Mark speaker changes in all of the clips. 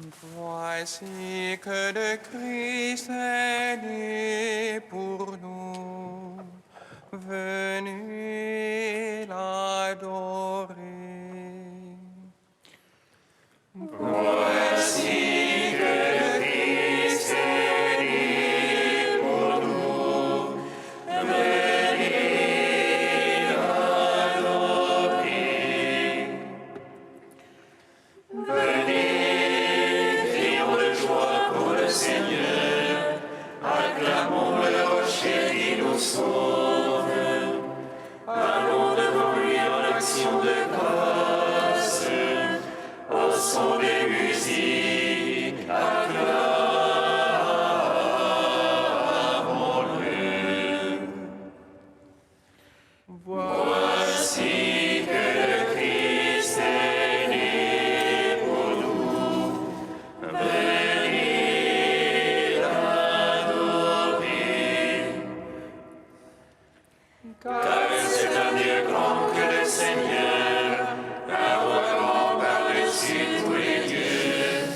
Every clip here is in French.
Speaker 1: Voici que le Christ est né pour nous. Venez l'adorer. Voici que le Christ est né pour nous. Venez l'adorer. Venez, crions de joie pour le Seigneur. Acclamons le rocher qui nous sauve. Allons devant lui en action de grâce. Au son des musiques, acclamons-le. Voici que le Christ est né pour nous. Venez l'adorer. Car c'est un Dieu grand que le Seigneur, un roi grand par-dessus tous les dieux.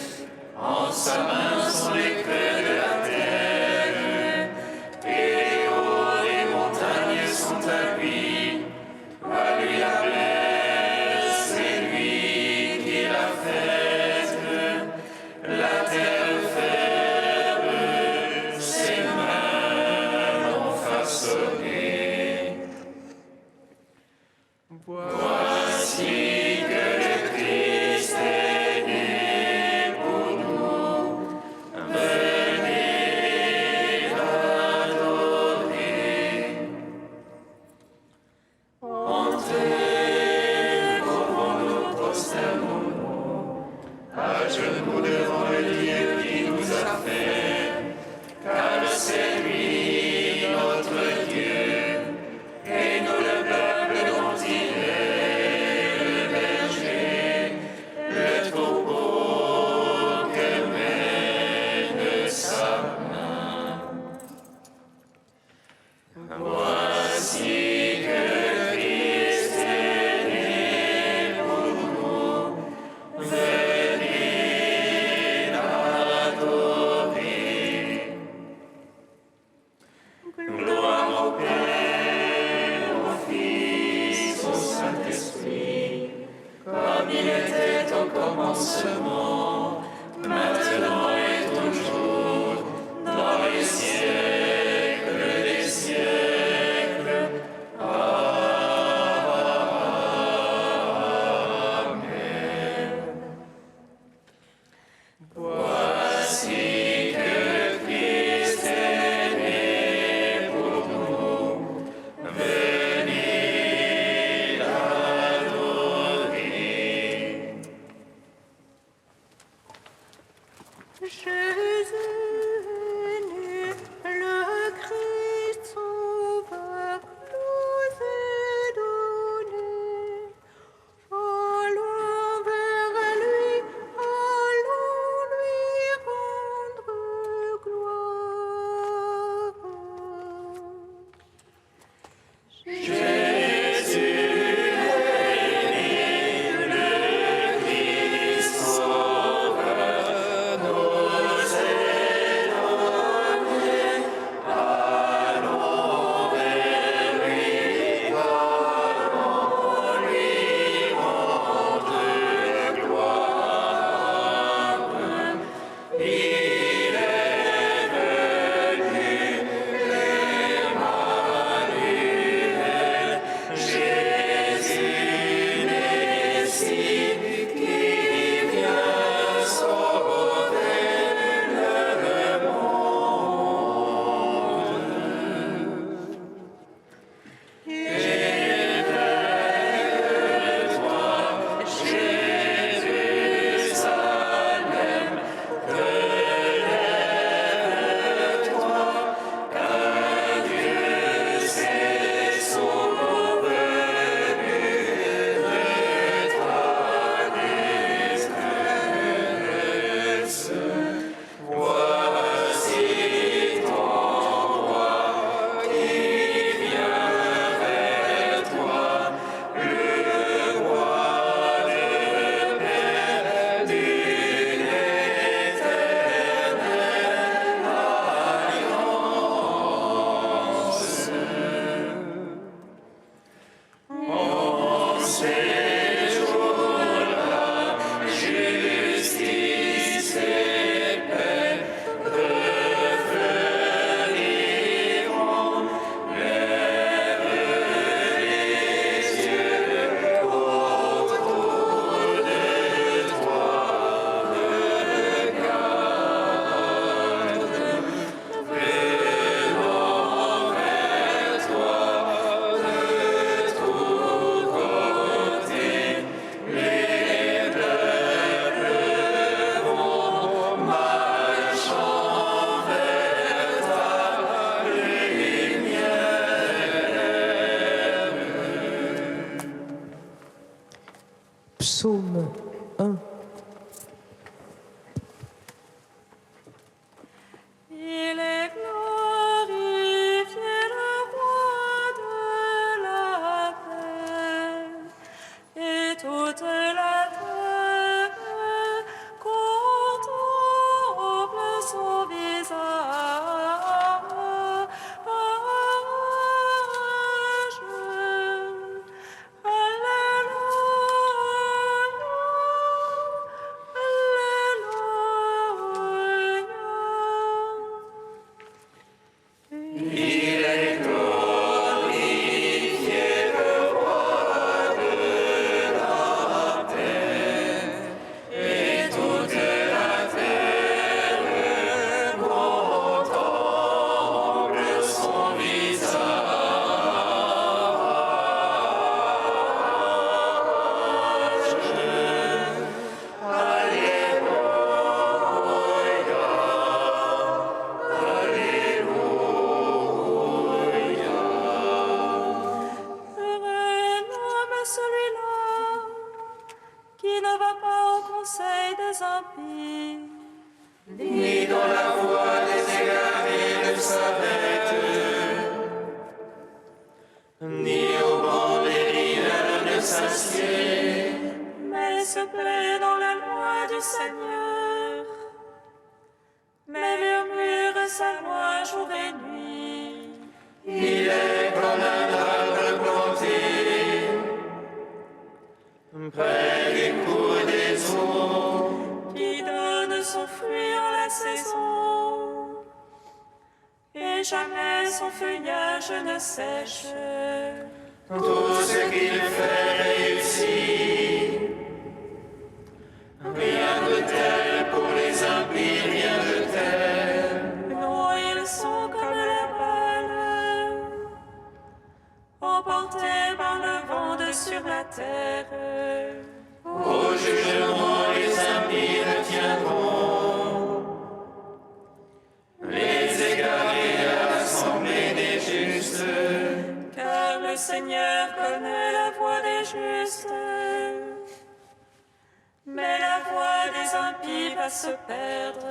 Speaker 1: En sa main sont les creux de la terre, et les hauts des montagnes sont à lui. À lui la mer, c'est lui qui l'a faite. La terre ferme, ses mains l'ont façonnée. Voici que le Christ est né pour nous. Venez l'adorer. Entrez, nous prosternons, à genoux devant le Dieu qui nous a fait, car c'est lui notre Dieu, et nous le peuple dont il est le berger, le troupeau que mène sa main. Voici que le Christ est né pour nous. Venez l'adorer. Gloire au Père, au Fils, au Saint-Esprit, comme il était au commencement, maintenant et toujours, dans les siècles des siècles. Amen. Voici que le Christ est né pour nous. Venez l'adorer.
Speaker 2: Psaume 1.
Speaker 3: Il est glorifié le roi de la paix, et toute la terre contemple son visage. Heureux l'homme celui-là qui ne va pas au conseil des impies,
Speaker 1: Ni dans la voie des égarés ne s'arrête, ni au banc des rieurs ne s'assied.
Speaker 3: mais se plaît dans la loi du Seigneur, mais murmure sa loi jour et nuit.
Speaker 1: Il est comme un arbre planté près des cours des eaux,
Speaker 3: Qui donne son fruit en la saison, et jamais son feuillage ne sèche.
Speaker 1: tout ce qu'il fait réussit. Rien de tel pour les impies, rien de tel.
Speaker 3: Non, ils sont comme la balle, emportés par le vent de sur la terre.
Speaker 1: Au jugement, les impies ne tiendront. Les égarés à l'assemblée des justes.
Speaker 3: Car le Seigneur connaît la voie des justes, mais la voie des impies va se perdre.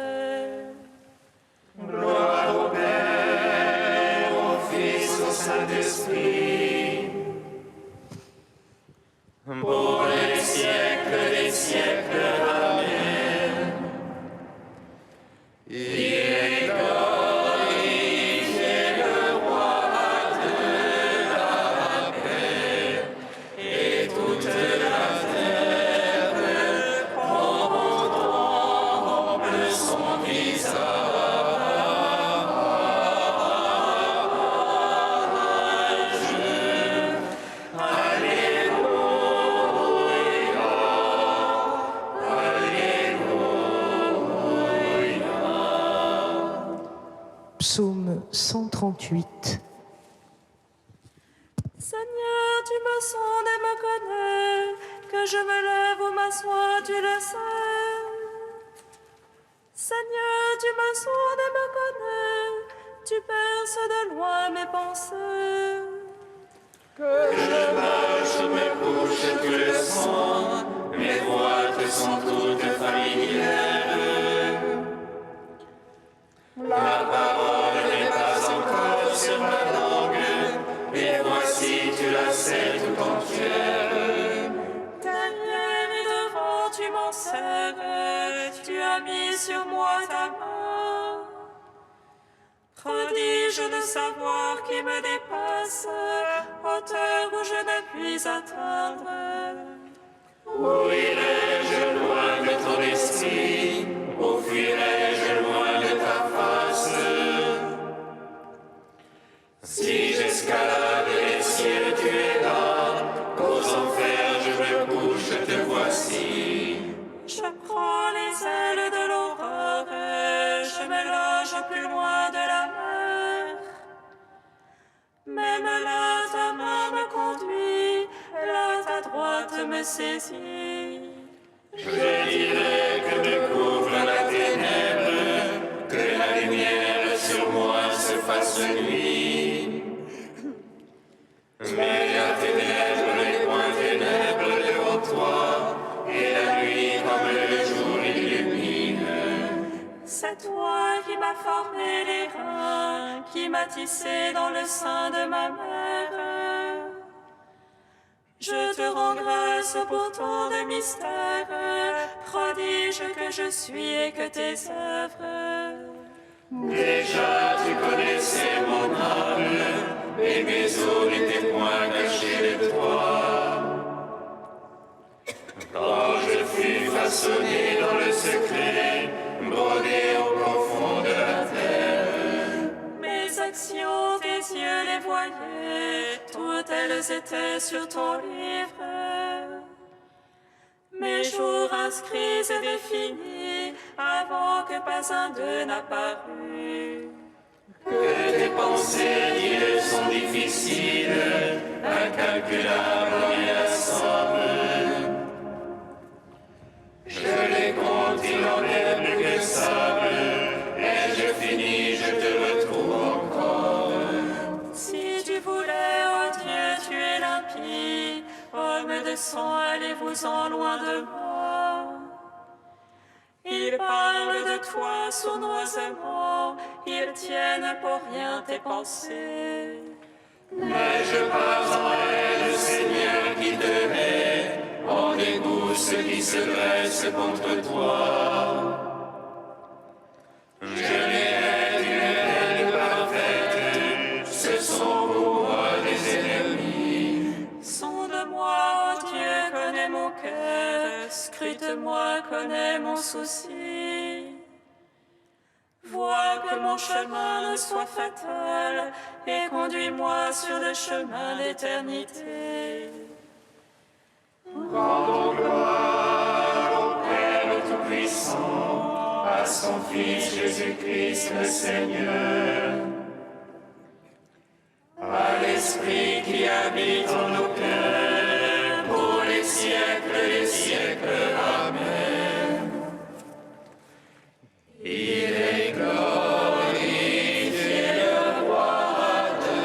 Speaker 1: Gloire au Père, au Fils, au Saint-Esprit. Pour les siècles des siècles. Amen. Il est glorifié le roi de la paix, et toute la terre contemple son visage.
Speaker 2: Psaume 138.
Speaker 3: Seigneur, tu me sondes et me connais, que je me lève ou m'assois, tu le sais. Seigneur, tu me sondes et me connais, tu perces de loin mes pensées.
Speaker 1: Que je marche ou me couche, tu le sens, mes voix te sont toutes familières. La parole n'est pas encore sur ma langue, et voici tu la sais tout entière.
Speaker 3: Derrière et devant, tu m'en sers, tu as mis sur moi ta main. Prodige de savoir qui me dépasse, hauteur où je ne puis atteindre.
Speaker 1: Où irai-je loin de ton esprit? Où fuirai-je loin de ta face? Si j'escalade les cieux, tu es là. Qu'aux enfers je me couche, te voici.
Speaker 3: Je prends les ailes de l'aurore, je me loge plus loin de la mer. Même là, ta main me conduit, là, ta droite me saisit.
Speaker 1: Je dirai que me couvre la ténèbre, que la lumière sur moi se fasse nuit. Mais la ténèbre n'est point ténèbre devant toi,
Speaker 3: baptisé dans le sein de ma mère. Je te rends grâce pour tant de mystères, prodige que je suis et que tes œuvres.
Speaker 1: Déjà tu connaissais mon âme, et mes os n'étaient point cachés de toi. Quand je fus façonné dans le secret, brodé au profond de la terre,
Speaker 3: Mes actions, tes yeux les voyaient, toutes elles étaient sur ton livre. Mes jours inscrits et définis, avant que pas un d'eux n'apparût.
Speaker 1: que tes pensées, Dieu, sont difficiles, incalculables et insommes. Je les compte, il n'en est plus que sable, et je finis, je te retrouve encore.
Speaker 3: Si tu voulais, oh Dieu, tu es limpide, homme de sang, allez-vous-en loin de moi. Ils parlent de toi sournoisement, ils tiennent pour rien tes pensées.
Speaker 1: Mais je pars en haine, Seigneur, qui te hait, en dégoût ceux qui se dressent contre toi. Je les hais d'une haine parfaite, ce sont pour moi des ennemis.
Speaker 3: Sonde-moi, oh Dieu, connais mon cœur, scrute-moi, connais mon souci. Vois que mon chemin ne soit fatal, et conduis-moi sur le chemin d'éternité.
Speaker 1: Rendons gloire au Père Tout-Puissant, à son Fils Jésus-Christ le Seigneur, à l'Esprit qui habite en nos cœurs, pour les siècles des siècles. Amen. Il est glorifié le roi de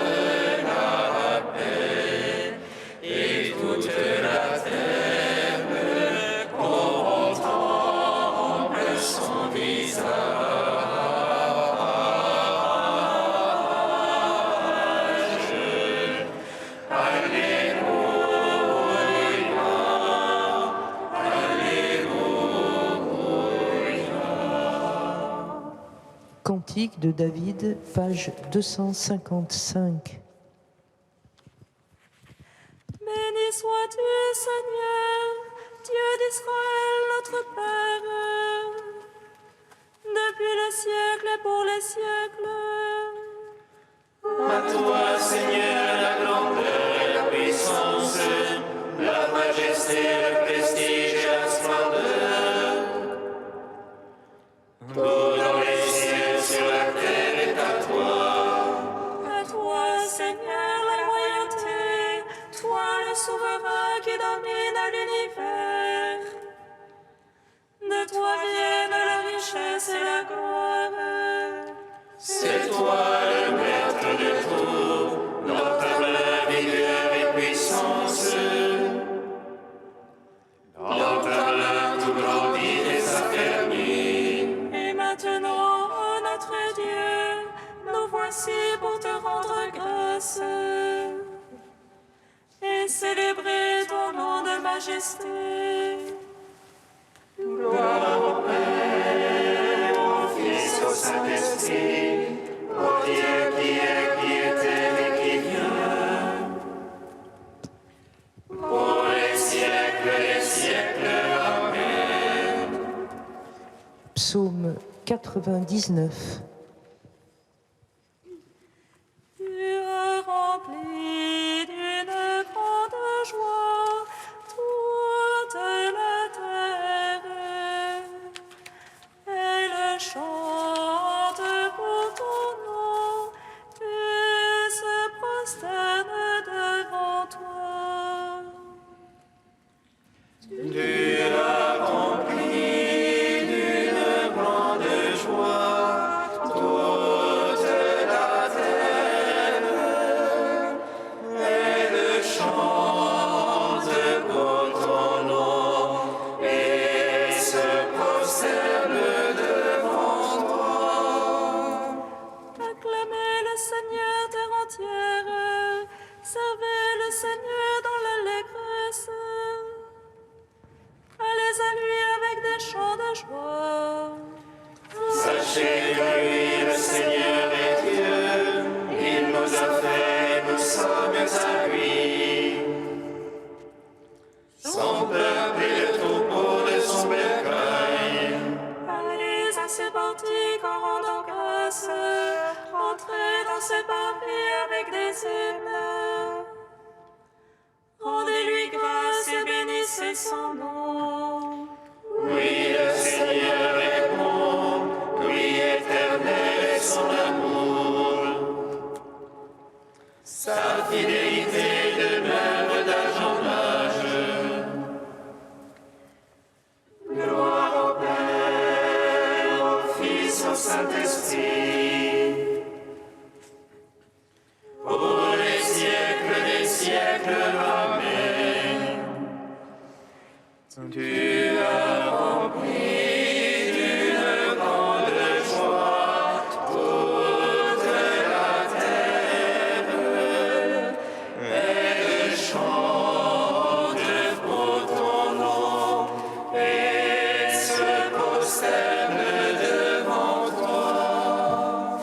Speaker 1: la paix, et toute la terre contemple son visage.
Speaker 2: Cantique de David, page 255.
Speaker 3: Béni sois-tu, Seigneur, Dieu d'Israël, notre Père, depuis le siècle et pour les siècles.
Speaker 1: À toi, Seigneur, la grandeur et la puissance, la majesté, le prestige et la splendeur. Tout dans les cieux, sur la terre est à toi.
Speaker 3: À toi, Seigneur, la royauté, toi le souverain qui domine l'univers. De toi viennent la richesse et la gloire.
Speaker 1: C'est toi le maître de tout, dans ta main vigueur et puissance. Dans ta main tout grandit et s'affermit.
Speaker 3: Et maintenant, ô notre Dieu, nous voici pour te rendre grâce et célébrer ton nom de majesté.
Speaker 1: Gloire au Père, au Fils, au Saint-Esprit, au Dieu qui est, qui était et qui vient, pour les siècles des siècles. Amen.
Speaker 2: Psaume 99.
Speaker 3: Tu as rempli d'une grande joie toute la terre. Elle chante pour ton nom et se prosterne devant toi.
Speaker 1: Tu as rempli d'une grande joie
Speaker 3: Seigneur dans l'allégresse. Allez à lui avec des chants de joie.
Speaker 1: Sachez que lui, le Seigneur est Dieu. Il nous a fait, nous sommes à lui. Son peuple est le troupeau de son bercail.
Speaker 3: Allez à ses portiques en rendant grâce. Entrez dans ses parvis avec des hymnes. Rendez-lui grâce et bénissez son nom.
Speaker 1: Oui, le Seigneur est bon. Oui, éternel est son amour. Sa fidélité demeure d'âge en âge. Gloire au Père, au Fils, au Saint-Esprit. Pour les siècles des siècles, Amen. Tu as rempli d'une grande joie toute la terre. Elle chante pour ton nom et se prosterne devant toi.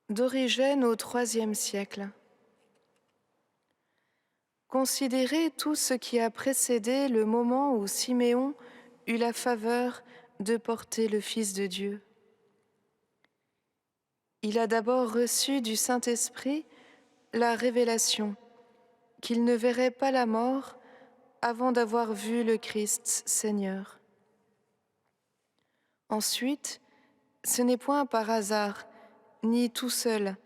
Speaker 4: D'Origène au IIIe siècle. Considérez tout ce qui a précédé le moment où Siméon eut la faveur de porter le Fils de Dieu. Il a d'abord reçu du Saint-Esprit la révélation qu'il ne verrait pas la mort avant d'avoir vu le Christ Seigneur. Ensuite, ce n'est point par hasard ni tout seul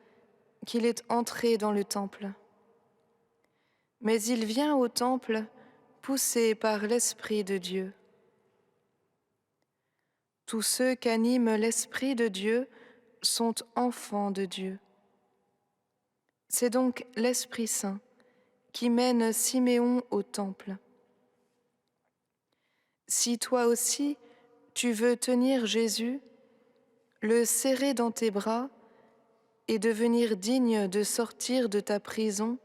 Speaker 4: qu'il est entré dans le temple. Mais il vient au temple poussé par l'Esprit de Dieu. Tous ceux qu'anime l'Esprit de Dieu sont enfants de Dieu. C'est donc l'Esprit Saint qui mène Siméon au temple. Si toi aussi tu veux tenir Jésus, le serrer dans tes bras et devenir digne de sortir de ta prison,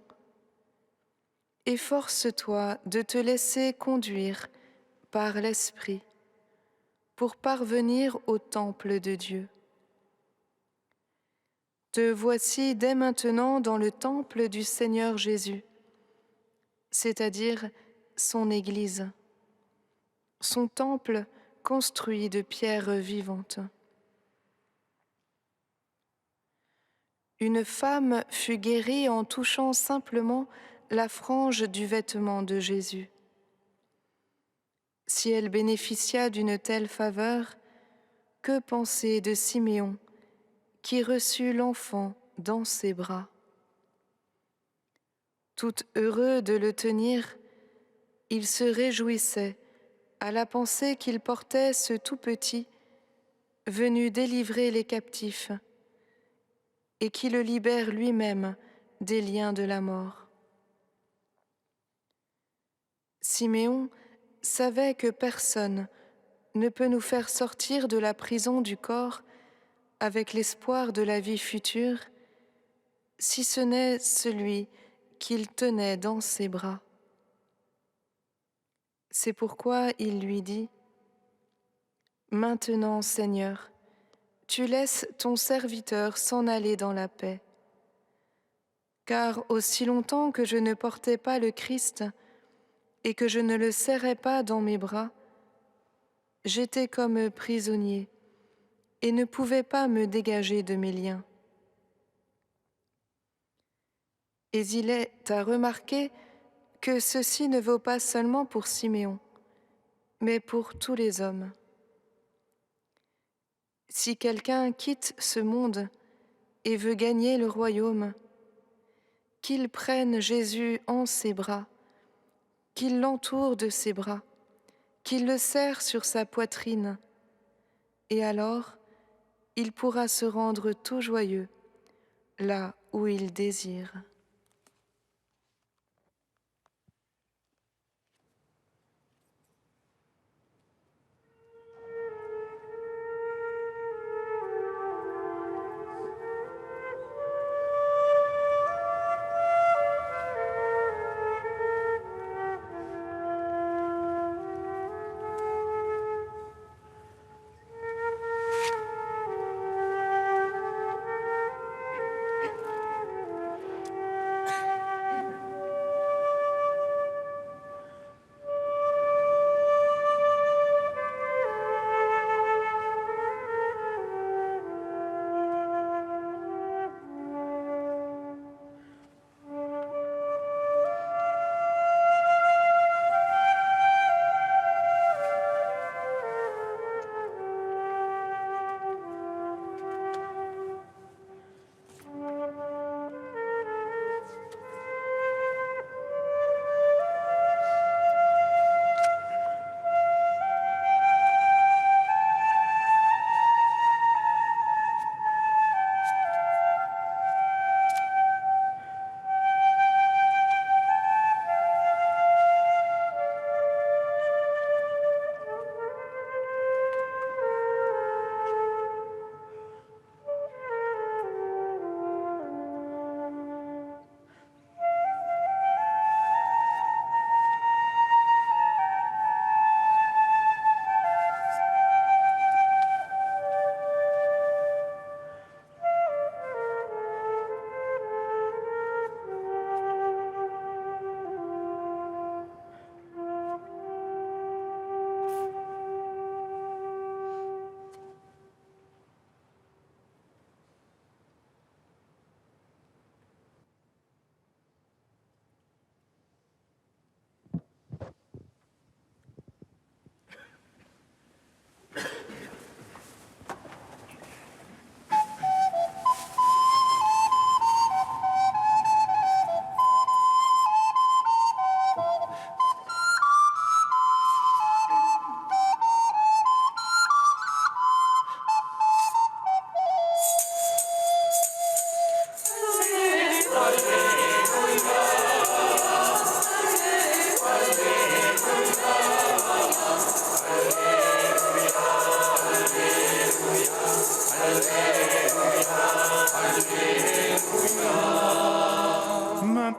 Speaker 4: efforce-toi de te laisser conduire par l'Esprit pour parvenir au temple de Dieu. Te voici dès maintenant dans le temple du Seigneur Jésus, c'est-à-dire son Église, son temple construit de pierres vivantes. Une femme fut guérie en touchant simplement la frange du vêtement de Jésus. Si elle bénéficia d'une telle faveur, que penser de Siméon, qui reçut l'enfant dans ses bras? Tout heureux de le tenir, il se réjouissait à la pensée qu'il portait ce tout petit, venu délivrer les captifs, et qui le libère lui-même des liens de la mort. Siméon savait que personne ne peut nous faire sortir de la prison du corps avec l'espoir de la vie future, si ce n'est celui qu'il tenait dans ses bras. C'est pourquoi il lui dit : « Maintenant, Seigneur, tu laisses ton serviteur s'en aller dans la paix. Car aussi longtemps que je ne portais pas le Christ et que je ne le serrais pas dans mes bras, j'étais comme prisonnier et ne pouvais pas me dégager de mes liens. » Et il est à remarquer que ceci ne vaut pas seulement pour Siméon, mais pour tous les hommes. Si quelqu'un quitte ce monde et veut gagner le royaume, qu'il prenne Jésus en ses bras, qu'il l'entoure de ses bras, qu'il le serre sur sa poitrine, et alors il pourra se rendre tout joyeux là où il désire.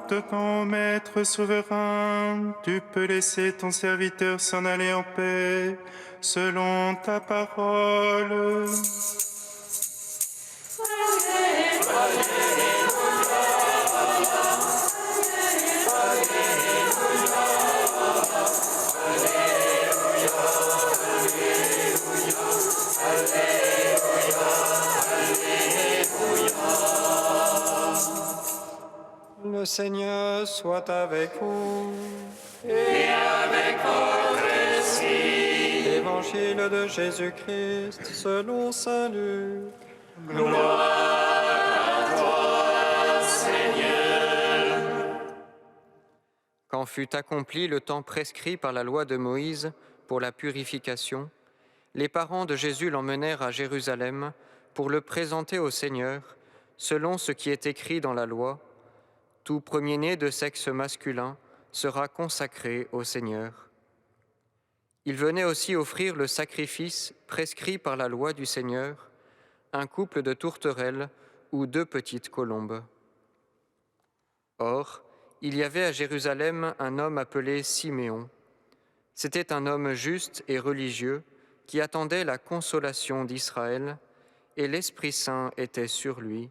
Speaker 5: de ton Maître souverain, tu peux laisser ton serviteur s'en aller en paix, selon ta parole.
Speaker 6: Le Seigneur soit avec vous.
Speaker 1: Et avec votre esprit.
Speaker 6: Évangile de Jésus-Christ selon saint Luc.
Speaker 1: Gloire à toi, Seigneur.
Speaker 7: Quand fut accompli le temps prescrit par la loi de Moïse pour la purification, les parents de Jésus l'emmenèrent à Jérusalem pour le présenter au Seigneur, selon ce qui est écrit dans la loi. Tout premier-né de sexe masculin sera consacré au Seigneur. Il venait aussi offrir le sacrifice prescrit par la loi du Seigneur, un couple de tourterelles ou 2 petites colombes. Or, il y avait à Jérusalem un homme appelé Siméon. C'était un homme juste et religieux qui attendait la consolation d'Israël, et l'Esprit Saint était sur lui.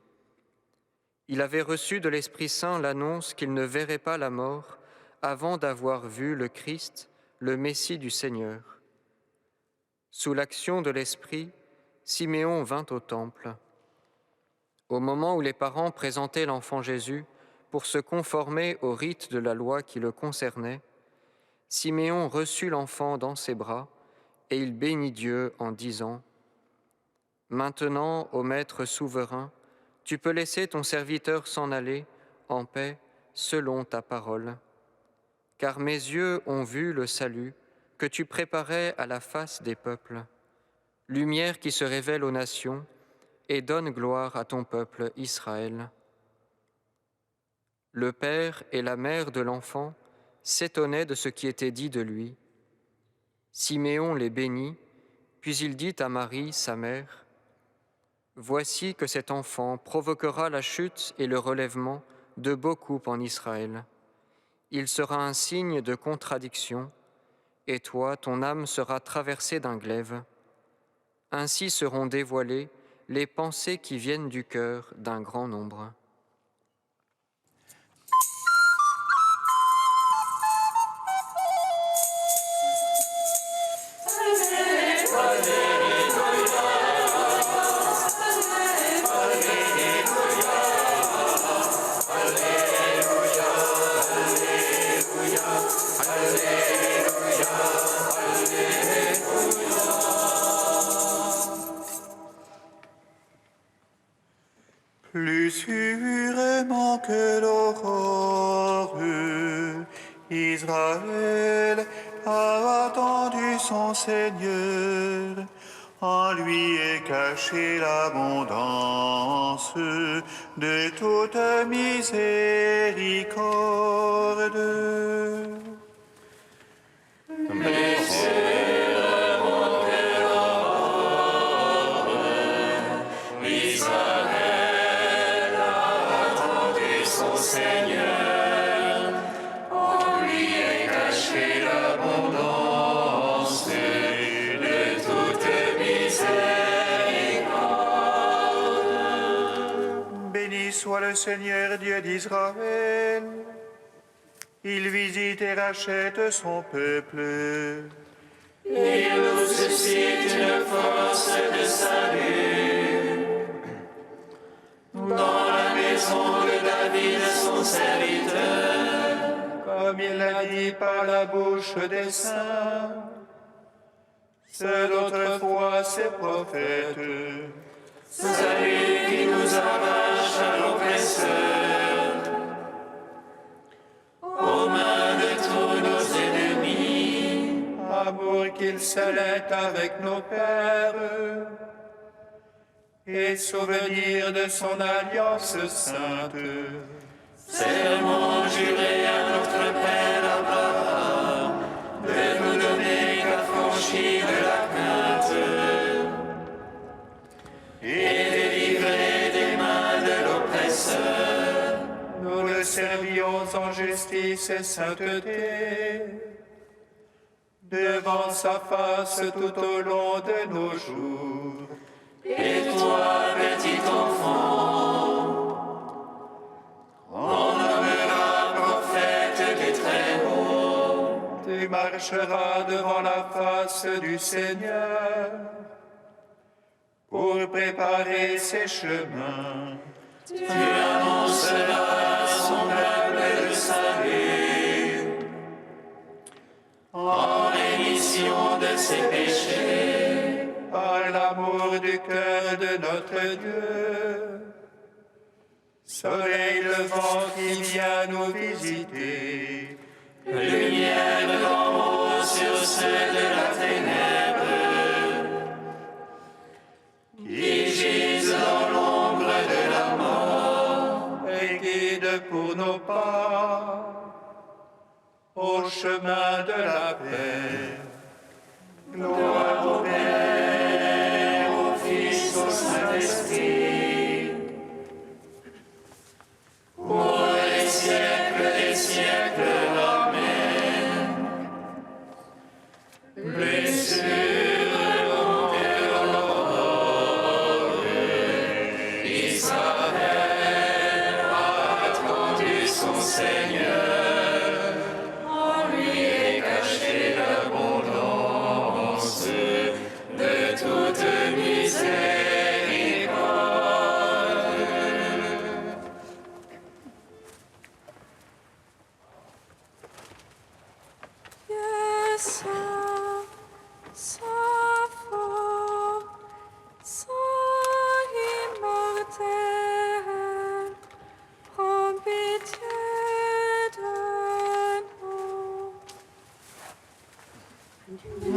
Speaker 7: Il avait reçu de l'Esprit Saint l'annonce qu'il ne verrait pas la mort avant d'avoir vu le Christ, le Messie du Seigneur. Sous l'action de l'Esprit, Siméon vint au temple. Au moment où les parents présentaient l'enfant Jésus pour se conformer au rite de la loi qui le concernait, Siméon reçut l'enfant dans ses bras et il bénit Dieu en disant : « Maintenant, ô Maître souverain, tu peux laisser ton serviteur s'en aller en paix selon ta parole. Car mes yeux ont vu le salut que tu préparais à la face des peuples, lumière qui se révèle aux nations et donne gloire à ton peuple Israël. » Le père et la mère de l'enfant s'étonnaient de ce qui était dit de lui. Siméon les bénit, puis il dit à Marie, sa mère : « Voici que cet enfant provoquera la chute et le relèvement de beaucoup en Israël. Il sera un signe de contradiction, et toi, ton âme sera traversée d'un glaive. Ainsi seront dévoilées les pensées qui viennent du cœur d'un grand nombre. »
Speaker 5: Plus sûrement que l'aurore, Israël a attendu son Seigneur. En lui est cachée l'abondance de toute miséricorde. Soit le Seigneur Dieu d'Israël. Il visite et rachète son peuple.
Speaker 1: Et il nous suscite une force de salut. Dans la maison de David, son serviteur.
Speaker 5: Comme il l'a dit par la bouche des saints. C'est autrefois ses prophètes.
Speaker 1: Salut qui nous arrache à l'oppresseur, aux mains de tous nos ennemis.
Speaker 5: Amour qu'il scellait avec nos pères, et souvenir de son alliance sainte.
Speaker 1: Serment juré à notre Père Abraham, de nous donner qu'affranchis de la crainte, et délivrés des mains de l'oppresseur.
Speaker 5: Nous le servions en justice et sainteté, devant sa face tout au long de nos jours.
Speaker 1: Et toi, petit enfant, on nommera prophète du Très-Haut.
Speaker 5: Tu marcheras devant la face du Seigneur pour préparer ses chemins.
Speaker 1: Tu annonceras son peuple le salut, en rémission de ses péchés,
Speaker 5: par l'amour du cœur de notre Dieu. Soleil levant qui vient nous visiter,
Speaker 1: lumière d'en haut sur ceux de la ténèbre, qui gisent dans l'ombre de la mort,
Speaker 5: et guide pour nos pas au chemin de la paix.
Speaker 1: gloire au Père, au Fils, au Saint-Esprit, pour les siècles des siècles. Amen. Blessure de l'aurore, Israël a attendu son Seigneur, en lui est cachée l'abondance de toute miséricorde.
Speaker 3: Yes, Saint fort, Saint immortel, prends pitié de nous.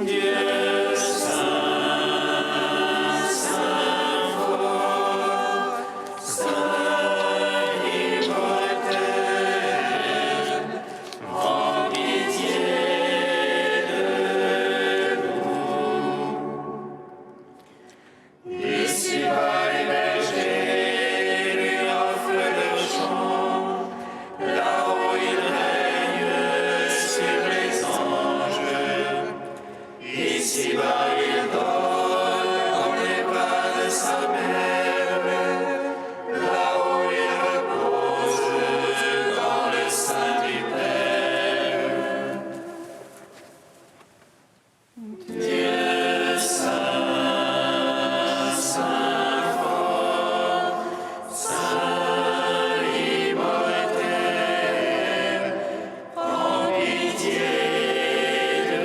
Speaker 1: Dieu saint, saint fort, saint immortel, prends pitié de nous. Ici-bas les bergers lui offrent leur chant, là-haut il règne sur les anges. Ici-bas il dort dans les bras de sa mère, là-haut il repose dans le sein du Père. Dieu saint, saint fort, saint immortel, prends pitié de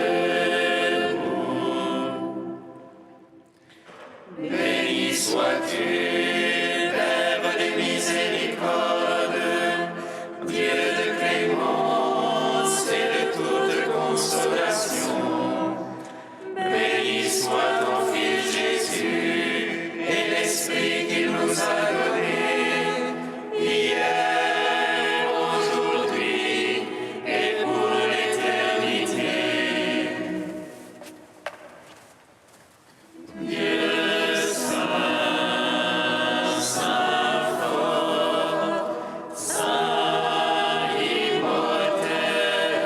Speaker 1: nous. Béni sois-tu, Père des miséricordes, Dieu de clémence et de toute consolation. Béni soit ton Fils Jésus et l'Esprit qu'il nous a donné, hier, aujourd'hui et pour l'éternité. Dieu saint, saint fort, saint immortel,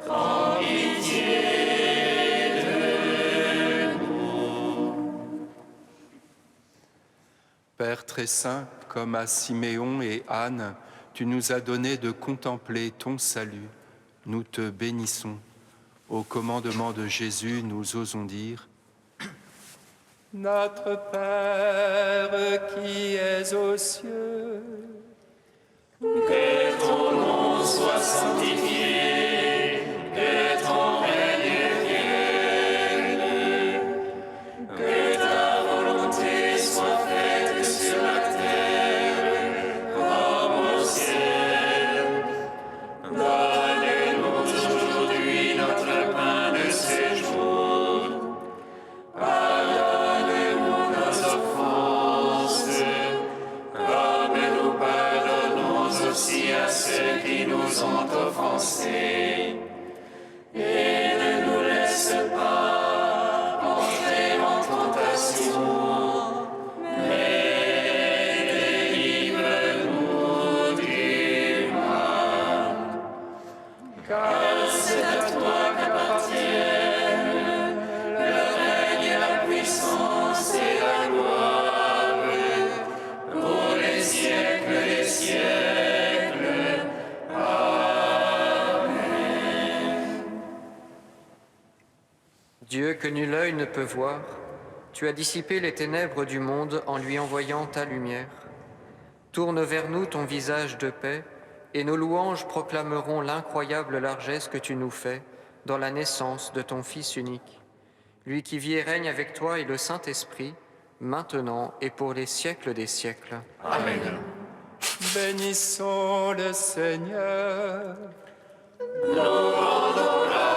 Speaker 1: prends pitié de nous.
Speaker 5: Père très saint, comme à Siméon et Anne, tu nous as donné de contempler ton salut. Nous te bénissons. Au commandement de Jésus, nous osons dire: Notre Père qui es aux cieux,
Speaker 1: Que ton nom soit sanctifié, que ton règne vienne, que ta volonté soit faite sur la terre comme au ciel. Donne-nous aujourd'hui notre pain de ce jour. Pardonne-nous nos offenses, comme nous pardonnons aussi à ceux qui nous ont offensés. Et ne nous laisse pas entrer en tentation, mais délivre-nous du mal.
Speaker 7: que nul œil ne peut voir, tu as dissipé les ténèbres du monde en lui envoyant ta lumière. Tourne vers nous ton visage de paix, et nos louanges proclameront l'incroyable largesse que tu nous fais dans la naissance de ton Fils unique. Lui qui vit et règne avec toi et le Saint-Esprit, maintenant et pour les siècles des siècles.
Speaker 1: Amen.
Speaker 5: Bénissons le Seigneur.
Speaker 1: Louange